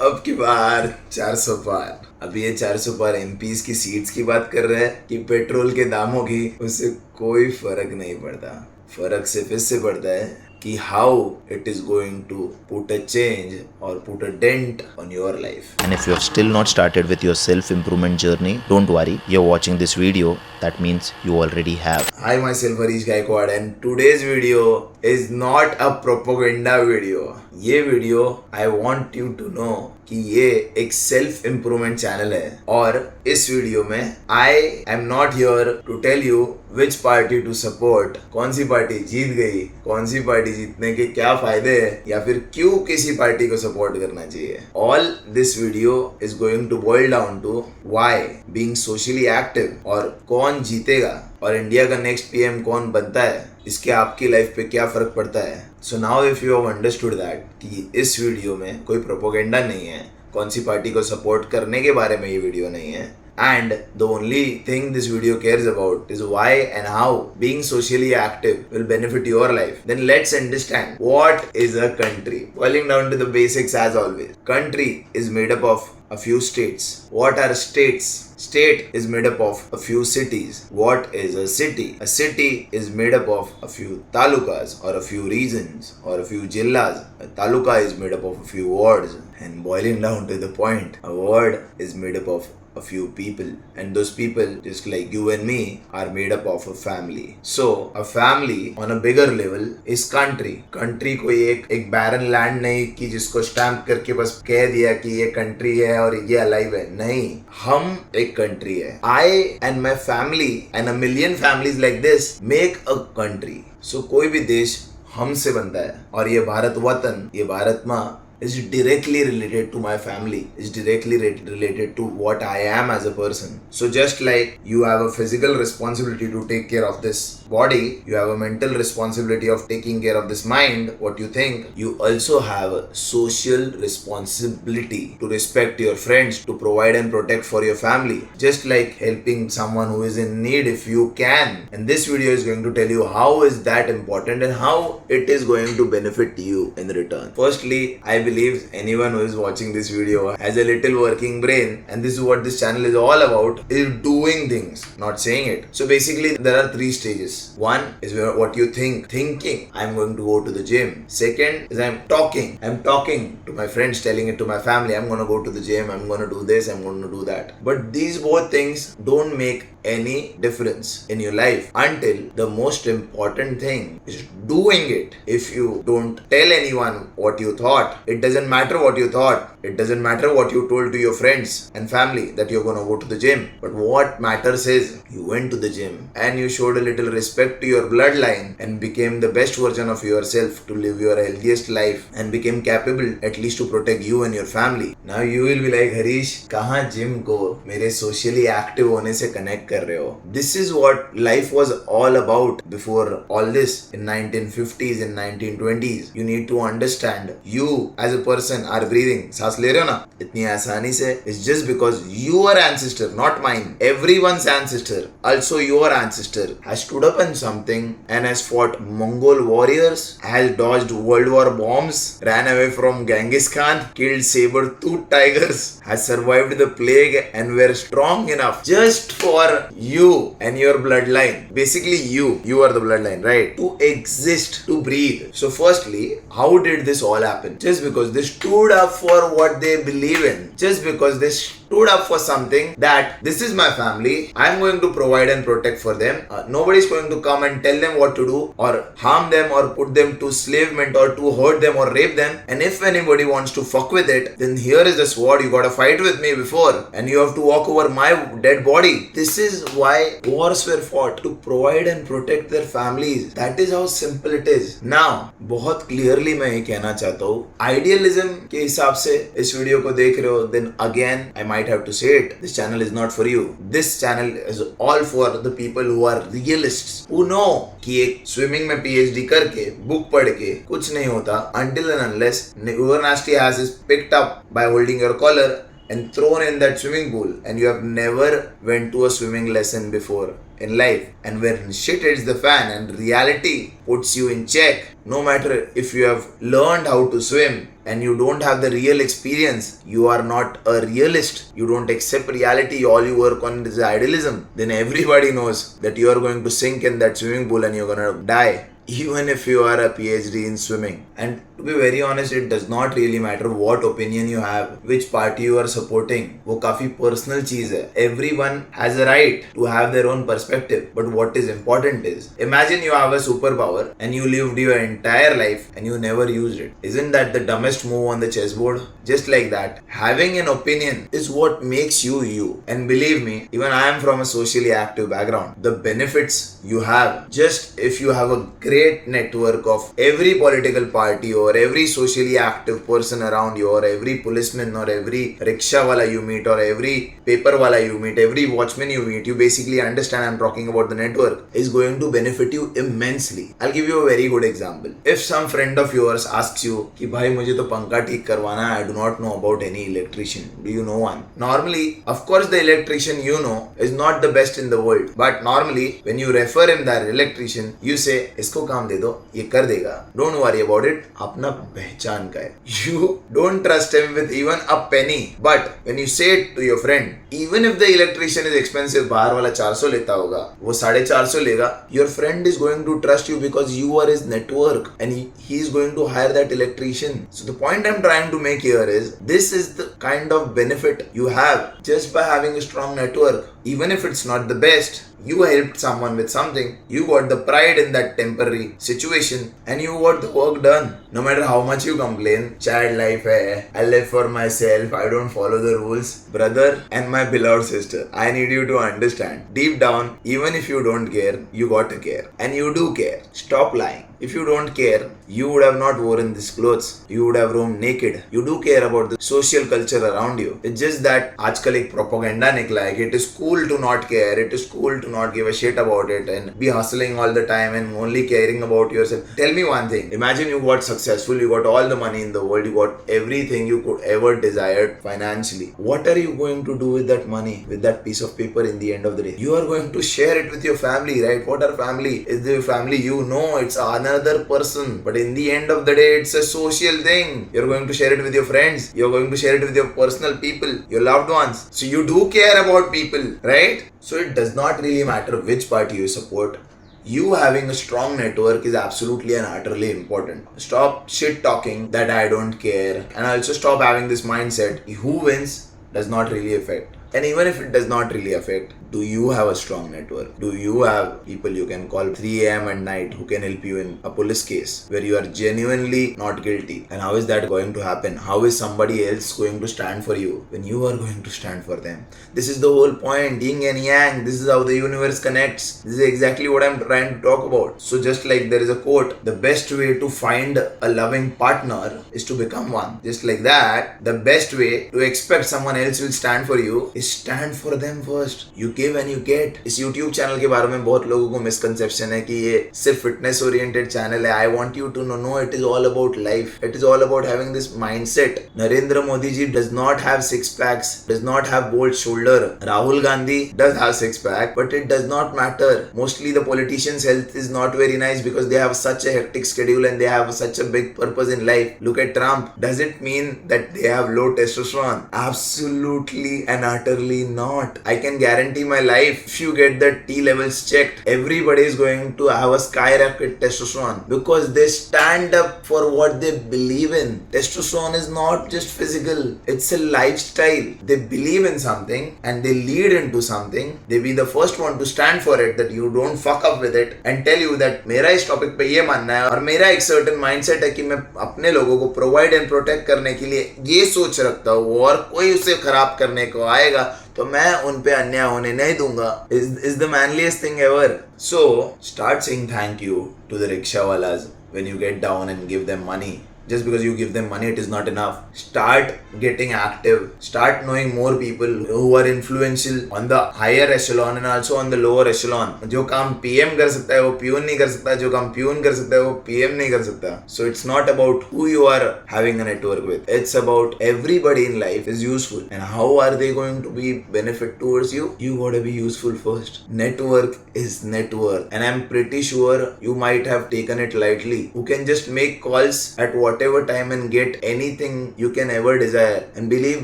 अब की बार 400 पार। अभी ये 400 पार एमपीज की सीट्स की बात कर रहे हैं कि पेट्रोल के दामों की, उससे कोई फर्क नहीं पड़ता। फर्क सिर्फ इससे पड़ता है कि how it is going to put a change और put a dent on your life. And if you have still not started with your self improvement journey, don't worry, you're watching this video, that means you already have. Hi, myself Harish Gaikwad, and today's video is not a propaganda video. ये video I want you to know कि ये एक self improvement channel है, और इस video में I am not here to tell you which party to support, कौन सी party जीत गई, कौन सी पार्टी जीतने के क्या फायदे हैं, या फिर क्यों किसी पार्टी को सपोर्ट करना चाहिए. All this video is going to boil down to why being socially active और कौन जीतेगा और इंडिया का नेक्स्ट पीएम कौन बनता है, इसके आपकी लाइफ पे क्या फर्क पड़ता है. So now if you have understood that कि इस वीडियो में कोई प्रोपोगेंडा नहीं है, कौन सी पार्टी को सपोर्ट करने के बारे में ये वीडियो नहीं है, and the only thing this video cares about is why and how being socially active will benefit your life, then let's understand what is a country. Boiling down to the basics as always. Country is made up of a few states. What are states? State is made up of a few cities. What is a city? A city is made up of a few talukas or a few regions or a few jillas. A taluka is made up of a few wards. And boiling down to the point, a ward is made up of a few people, and those people, just like you and me, are made up of a family. So a family on a bigger level is country. Country कोई एक barren land नहीं कि जिसको stamp करके बस कह दिया कि ये कंट्री है और ये अलाइव है. नहीं, हम एक कंट्री है. I and my family and a million families like this make a country. So कोई भी देश हमसे बनता है, और ये भारत वतन, ये भारत माँ is directly related to my family, is directly related to what I am as a person. So just like you have a physical responsibility to take care of this body, you have a mental responsibility of taking care of this mind, what you think, you also have a social responsibility to respect your friends, to provide and protect for your family, just like helping someone who is in need if you can. And this video is going to tell you how is that important and how it is going to benefit you in return. Firstly, I believe anyone who is watching this video has a little working brain, and this is what this channel is all about, is doing things, not saying it. So basically there are three stages. One is what you think, thinking I'm going to go to the gym. Second is I'm talking to my friends, telling it to my family, I'm going to go to the gym, I'm going to do this, I'm going to do that. But these both things don't make any difference in your life until the most important thing is doing it. If you don't tell anyone what you thought, it doesn't matter what you thought, it doesn't matter what you told to your friends and family that you're gonna go to the gym. But what matters is you went to the gym and you showed a little respect to your bloodline and became the best version of yourself to live your healthiest life and became capable at least to protect you and your family. Now you will be like, Harish, kahan gym ko mere socially active hone se connect कर रहे हो. This is what life was all about before all this in 1950s and 1920s. You need to understand, you as a person are breathing, सांस ले रहे हो ना इतनी आसानी से, it's just because your ancestor, not mine, everyone's ancestor, also your ancestor, has stood up in something and has fought Mongol warriors, has dodged World War bombs, ran away from Genghis Khan, killed saber-toothed tigers, has survived the plague, and were strong enough just for you and your bloodline, basically you are the bloodline, right, to exist, to breathe. So firstly, how did this all happen? Just because they stood up for what they believe in, just because they stood up for something that this is my family, I'm going to provide and protect for them. Nobody's going to come and tell them what to do or harm them or put them to enslavement or to hurt them or rape them. And if anybody wants to fuck with it, then here is the sword, you gotta fight with me before and you have to walk over my dead body. This is why wars were fought, to provide and protect their families. That is how simple it is. Now, बहुत clearly मैं ये कहना चाहता हूँ, idealism के हिसाब से इस वीडियो को देख रहे हो, then again I might have to say it, this channel is not for you. This channel is all for the people who are realists, who know कि एक स्विमिंग में PhD करके बुक पढ़ के कुछ नहीं होता until and unless your nasty ass is picked up by holding your collar and thrown in that swimming pool and you have never went to a swimming lesson before in life, and when shit hits the fan and reality puts you in check, no matter if you have learned how to swim and you don't have the real experience, you are not a realist, you don't accept reality, all you work on is idealism, then everybody knows that you are going to sink in that swimming pool and you're gonna die, even if you are a PhD in swimming. And to be very honest, it does not really matter what opinion you have, which party you are supporting. वो काफी personal चीज है. Everyone has a right to have their own perspective. But what is important is, imagine you have a superpower and you lived your entire life and you never used it. Isn't that the dumbest move on the chessboard? Just like that, having an opinion is what makes you you. And believe me, even I am from a socially active background. The benefits you have, just if you have a great network of every political party or every socially active person around you, or every policeman or every rickshaw wala you meet, or every paper wala you meet, every watchman you meet, you basically understand I'm talking about the network, is going to benefit you immensely. I'll give you a very good example. If some friend of yours asks you कि भाई मुझे तो पंखा ठीक करवाना है, I do not know about any electrician, do you know one? Normally, of course the electrician you know is not the best in the world, but normally when you refer him that electrician, you say इसको काम दे दो, ये कर देगा, don't worry about it, अपना पहचान का है. You don't trust him with even a penny, but when you say it to your friend, even if the electrician is expensive, बाहर वाला 400 लेता होगा, वो 450 लेगा, your friend is going to trust you because you are his network and he is going to hire that electrician. So the point I'm trying to make here is, this is the kind of benefit you have just by having a strong network. Even if it's not the best, you helped someone with something, you got the pride in that temporary situation and you got the work done. No matter how much you complain, child life hai, I live for myself, I don't follow the rules. Brother and my beloved sister, I need you to understand, deep down, even if you don't care, you got to care. And you do care. Stop lying. If you don't care, you would have not worn these clothes. You would have roamed naked. You do care about the social culture around you. It's just that आजकल एक propaganda निकला है कि it is cool to not care, it is cool to not give a shit about it and be hustling all the time and only caring about yourself. Tell me one thing. Imagine you got successful, you got all the money in the world, you got everything you could ever desired financially. What are you going to do with that money, with that piece of paper in the end of the day? You are going to share it with your family, right? What are family? Is the family you know? It's another person. But in the end of the day, it's a social thing. You're going to share it with your friends. You're going to share it with your personal people, your loved ones. So you do care about people, right? So it does not really matter which party you support. You having a strong network is absolutely and utterly important. Stop shit talking that I don't care, and also stop having this mindset who wins does not really affect. And even if it does not really affect, do you have a strong network? Do you have people you can call 3 a.m. at night who can help you in a police case where you are genuinely not guilty? And how is that going to happen? How is somebody else going to stand for you when you are going to stand for them? This is the whole point, yin and yang. This is how the universe connects. This is exactly what I'm trying to talk about. So just like there is a quote, the best way to find a loving partner is to become one. Just like that, the best way to expect someone else will stand for you is stand for them first. You give and you get. इस YouTube channel के बारे में बहुत लोगों को misconception है कि ये सिर्फ फिटनेस ओरिएंटेड चैनल है. I want you to know it is all about life. It is all about having this mindset. Narendra Modi ji does not have six packs, does not have bold shoulder. Rahul Gandhi does have six pack, but it does not matter. Mostly the politicians' health is not very nice because they have such a hectic schedule and they have such a big purpose in life. Look at Trump. Does it mean that they have low testosterone? Absolutely and utterly not. I can guarantee my life, if you get the T levels checked, everybody is going to have a skyrocket testosterone because they stand up for what they believe in. Testosterone is not just physical, it's a lifestyle. They believe in something and they lead into something. They be the first one to stand for it, that you don't fuck up with it, and tell you that मेरा इस topic पे ये मानना है और मेरा एक certain mindset है कि मैं अपने लोगों को प्रोवाइड एंड प्रोटेक्ट करने के लिए ये सोच रखता हूँ और कोई उसे खराब करने को आएगा तो मैं उन पे अन्याय होने नहीं दूंगा. is the manliest thing ever. So start saying thank you to the rickshaw walas when you get down and give them money. just because you give them money, it is not enough. Start getting active. Start knowing more people who are influential on the higher echelon and also on the lower echelon. जो काम PM कर सकता है वो peon नहीं कर सकता, जो काम प्यून कर सकता है वो PM नहीं कर सकता. So it's not about who you are having a network with. It's about everybody in life is useful. And how are they going to be benefit towards you? You gotta be useful first. Network is net worth. And I'm pretty sure you might have taken it lightly. Who can just make calls at whatever time and get anything you can ever desire. And believe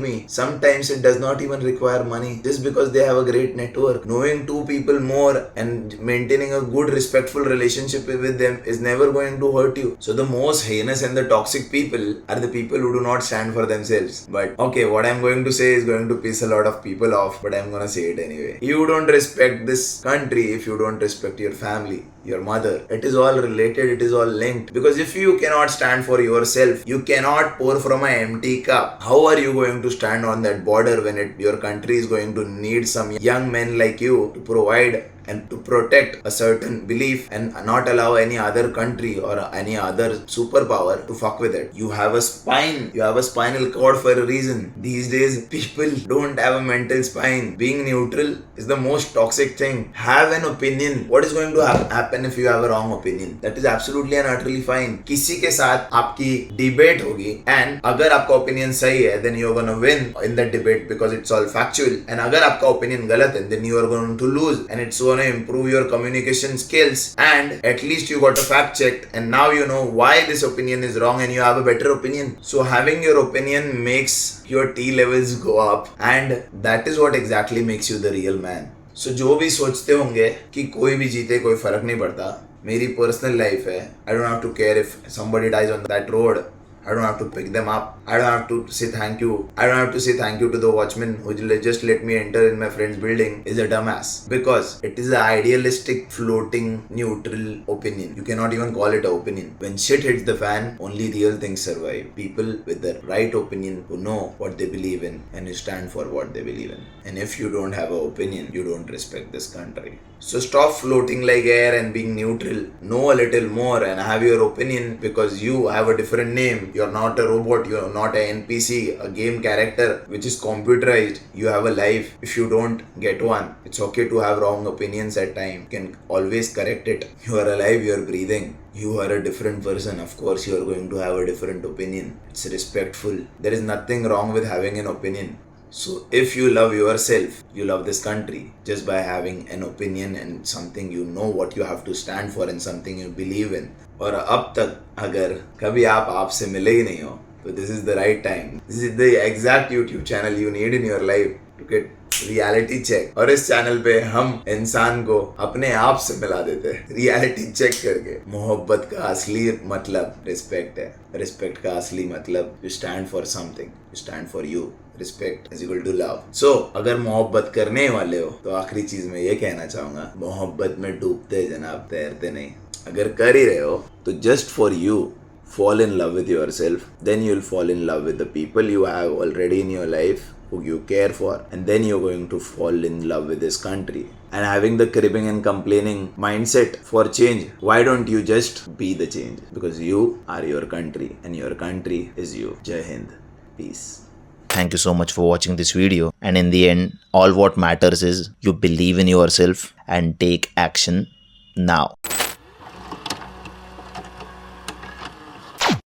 me, sometimes it does not even require money just because they have a great network. Knowing two people more and maintaining a good respectful relationship with them is never going to hurt you. So the most heinous and the toxic people are the people who do not stand for themselves. But okay, what I'm going to say is going to piss a lot of people off, but I'm gonna say it anyway. You don't respect this country if you don't respect your family, your mother. It is all related, it is all linked. Because if you cannot stand for yourself, you cannot pour from an empty cup. How are you going to stand on that border when your country is going to need some young men like you to provide and to protect a certain belief and not allow any other country or any other superpower to fuck with it? You have a spine, you have a spinal cord for a reason. These days, people don't have a mental spine. Being neutral is the most toxic thing. Have an opinion. What is going to happen if you have a wrong opinion? That is absolutely and utterly fine. किसी के साथ आपकी debate होगी and अगर आपका opinion सही है, then you are gonna win in that debate because it's all factual. And अगर आपका opinion गलत है, then you are going to lose and it's gonna improve your communication skills. And at least you got a fact checked and now you know why this opinion is wrong and you have a better opinion. So having your opinion makes your T levels go up and that is what exactly makes you the real man. So जो भी सोचते होंगे कि कोई भी जीते कोई फर्क नहीं पड़ता, मेरी पर्सनल लाइफ है, I don't have to care if somebody dies on that road. I don't have to pick them up. I don't have to say thank you. I don't have to say thank you to the watchman who just let me enter in my friend's building is a dumbass. Because it is an idealistic, floating, neutral opinion. You cannot even call it an opinion. When shit hits the fan, only real things survive. People with the right opinion who know what they believe in and who stand for what they believe in. And if you don't have an opinion, you don't respect this country. So stop floating like air and being neutral. Know a little more and have your opinion because you have a different name. You're not a robot, you're not an NPC, a game character which is computerized. You have a life. If you don't get one, it's okay to have wrong opinions at times. You can always correct it. You are alive, you are breathing. You are a different person. Of course, you are going to have a different opinion. It's respectful. There is nothing wrong with having an opinion. So if you love yourself, you love this country just by having an opinion and something you know what you have to stand for and something you believe in. और अब तक अगर कभी आप आपसे मिले ही नहीं हो तो this is the right time. This is the exact YouTube channel you need in your life to get reality check. और इस चैनल पे हम इंसान को अपने आप से मिला देते हैं रियलिटी चेक करके. मोहब्बत का असली मतलब रिस्पेक्ट है. रिस्पेक्ट का असली मतलब you stand for something, you stand for you. Respect is equal to love. So अगर मोहब्बत करने वाले हो तो आखिरी चीज मैं ये कहना चाहूंगा, मोहब्बत में डूबते जनाब, तैरते नहीं. अगर कर ही रहे हो तो just for you fall in love with yourself, then you'll fall in love with the people you have already in your life who you care for, and then you're going to fall in love with this country. And having the cribbing and complaining mindset for change, why don't you just be the change? Because you are your country and your country is you. Jai Hind. Peace. Thank you so much for watching this video. And in the end, all what matters is you believe in yourself and take action now.